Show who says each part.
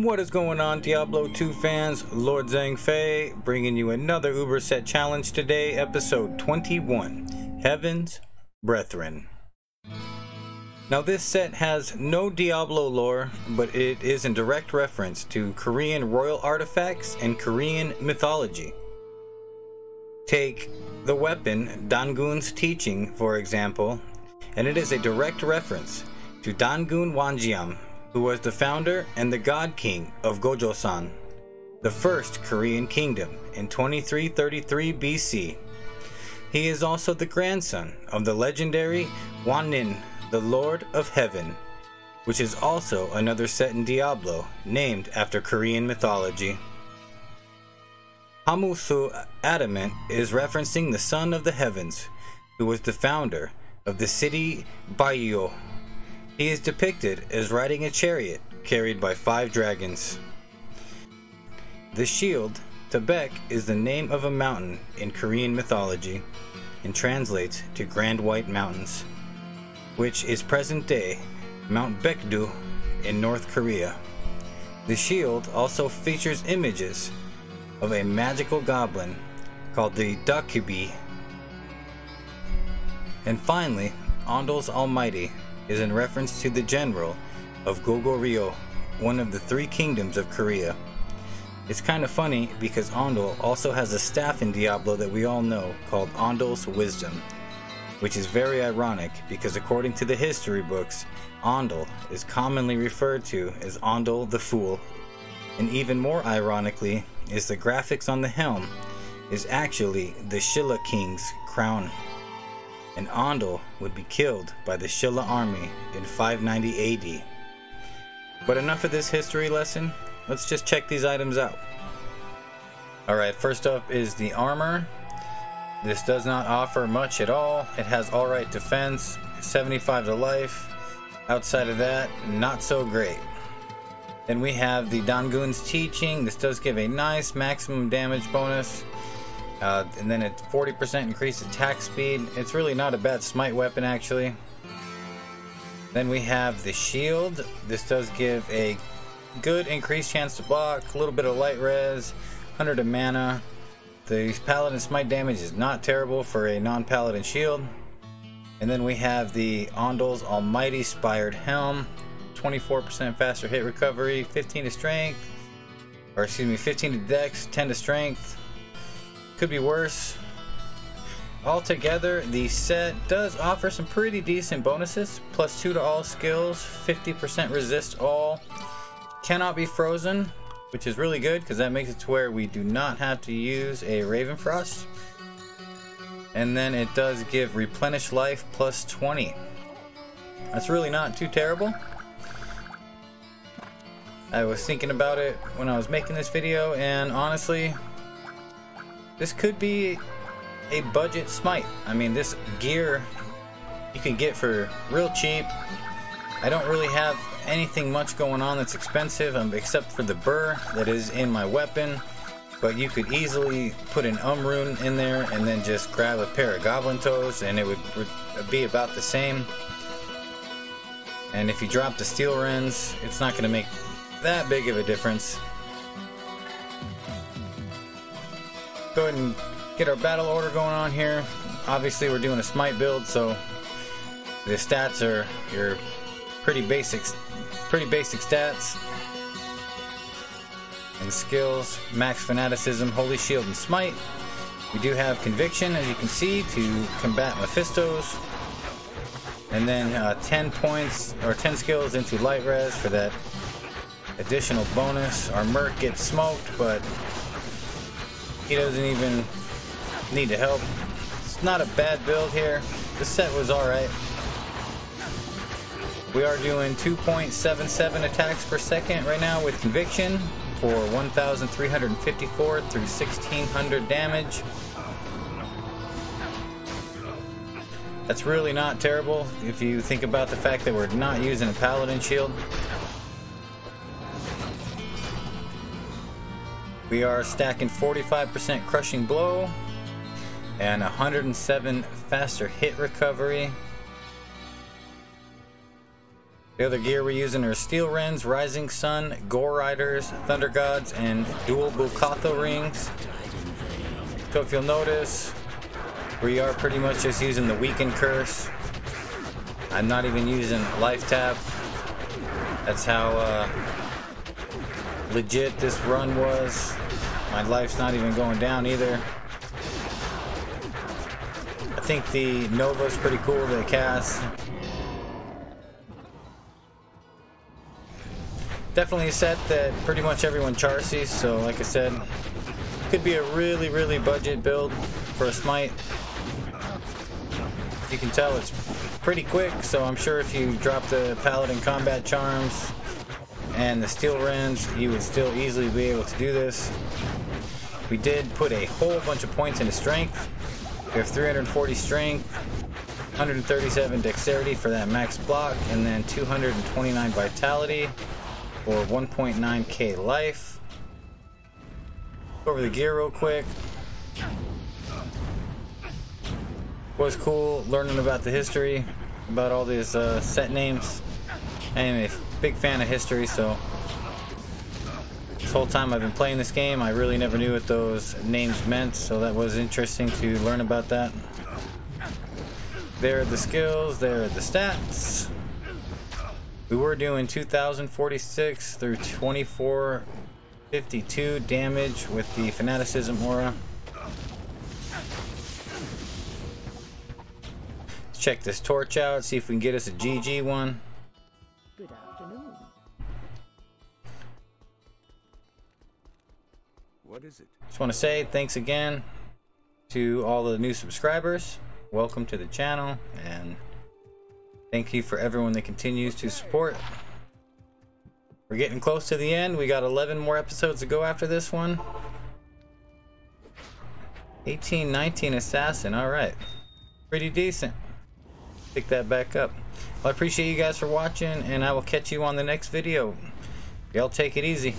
Speaker 1: What is going on, Diablo 2 fans? LordZhangFei bringing you another Uber set challenge today, episode 21, Heaven's Brethren. Now this set has no Diablo lore, but it is in direct reference to Korean royal artifacts and Korean mythology. Take the weapon Dangun's teaching, for example, and it is a direct reference to Dangun Wanjiam, who was the founder and the god king of Gojoseon, the first Korean kingdom in 2333 BC. He is also the grandson of the legendary Wannin, the Lord of Heaven, which is also another set in Diablo named after Korean mythology. Hamusu Adamant is referencing the Son of the Heavens, who was the founder of the city Baiyo. He is depicted as riding a chariot carried by 5 dragons. The shield, Tabaek, is the name of a mountain in Korean mythology and translates to Grand White Mountains, which is present-day Mount Baekdu in North Korea. The shield also features images of a magical goblin called the Dakubi. And finally, Ondol's Almighty is in reference to the general of Goguryeo, one of the 3 kingdoms of Korea. It's kind of funny because Ondol also has a staff in Diablo that we all know called Ondol's Wisdom, which is very ironic because according to the history books, Ondol is commonly referred to as Ondol the Fool. And even more ironically is the graphics on the helm is actually the Shilla King's crown. And Ondol would be killed by the Shilla army in 590 AD. But enough of this history lesson, let's just check these items out. Alright, first up is the armor. This does not offer much at all. It has alright defense, 75 to life. Outside of that, not so great. Then we have the Dangun's teaching. This does give a nice maximum damage bonus. And then it's 40% increased attack speed. It's really not a bad smite weapon actually. Then we have the shield. This does give a good increased chance to block, a little bit of light res, 100 of mana. The paladin smite damage is not terrible for a non-paladin shield. And then we have the Ondol's Almighty Spired Helm. 24% faster hit recovery, 15 to strength, or excuse me, 15 to dex, 10 to strength. Could be worse. Altogether, the set does offer some pretty decent bonuses. +2 to all skills, 50% resist all, cannot be frozen, which is really good because that makes it to where we do not have to use a Ravenfrost. And then it does give replenish life +20. That's really not too terrible. I was thinking about it when I was making this video, and honestly, this could be a budget smite. I mean, this gear you can get for real cheap. I don't really have anything much going on that's expensive except for the burr that is in my weapon, but you could easily put an rune in there and then just grab a pair of goblin toes and it would be about the same. And if you drop the steel wrens, it's not going to make that big of a difference. Go ahead and get our battle order going on here. Obviously we're doing a smite build, so the stats are your pretty basic stats. And skills, max fanaticism, holy shield, and smite. We do have conviction, as you can see, to combat Mephistos. And then 10 points or 10 skills into light res for that additional bonus. Our merc gets smoked, but he doesn't even need to help. It's not a bad build here. The set was alright. We are doing 2.77 attacks per second right now with conviction for 1,354 through 1,600 damage. That's really not terrible if you think about the fact that we're not using a paladin shield. We are stacking 45% crushing blow and 107 faster hit recovery. The other gear we're using are Steel Wrens, Rising Sun, Gore Riders, Thunder Gods, and dual Bukatho rings. So if you'll notice, we are pretty much just using the Weaken Curse. I'm not even using Life Tap. That's how legit this run was. My life's not even going down either. I think the Nova's pretty cool to cast. Definitely a set that pretty much everyone char sees, so like I said, could be a really budget build for a smite. You can tell it's pretty quick, so I'm sure if you drop the Paladin Combat Charms and the Steel Wrens, you would still easily be able to do this. We did put a whole bunch of points into strength. We have 340 strength, 137 dexterity for that max block, and then 229 vitality for 1.9k life. Go over the gear real quick. Was cool learning about the history, about all these set names. I am a big fan of history, so this whole time I've been playing this game, I really never knew what those names meant, so that was interesting to learn about that. There are the skills, there are the stats. We were doing 2046 through 2452 damage with the Fanaticism aura. Let's check this torch out, see if we can get us a GG one.
Speaker 2: Good afternoon.
Speaker 3: What is it?
Speaker 1: Just want to say thanks again to all the new subscribers. Welcome to the channel, and thank you for everyone that continues to support. We're getting close to the end. We got 11 more episodes to go after this one. 1819 Assassin. All right. Pretty decent. Pick that back up. Well, I appreciate you guys for watching, and I will catch you on the next video. Y'all take it easy.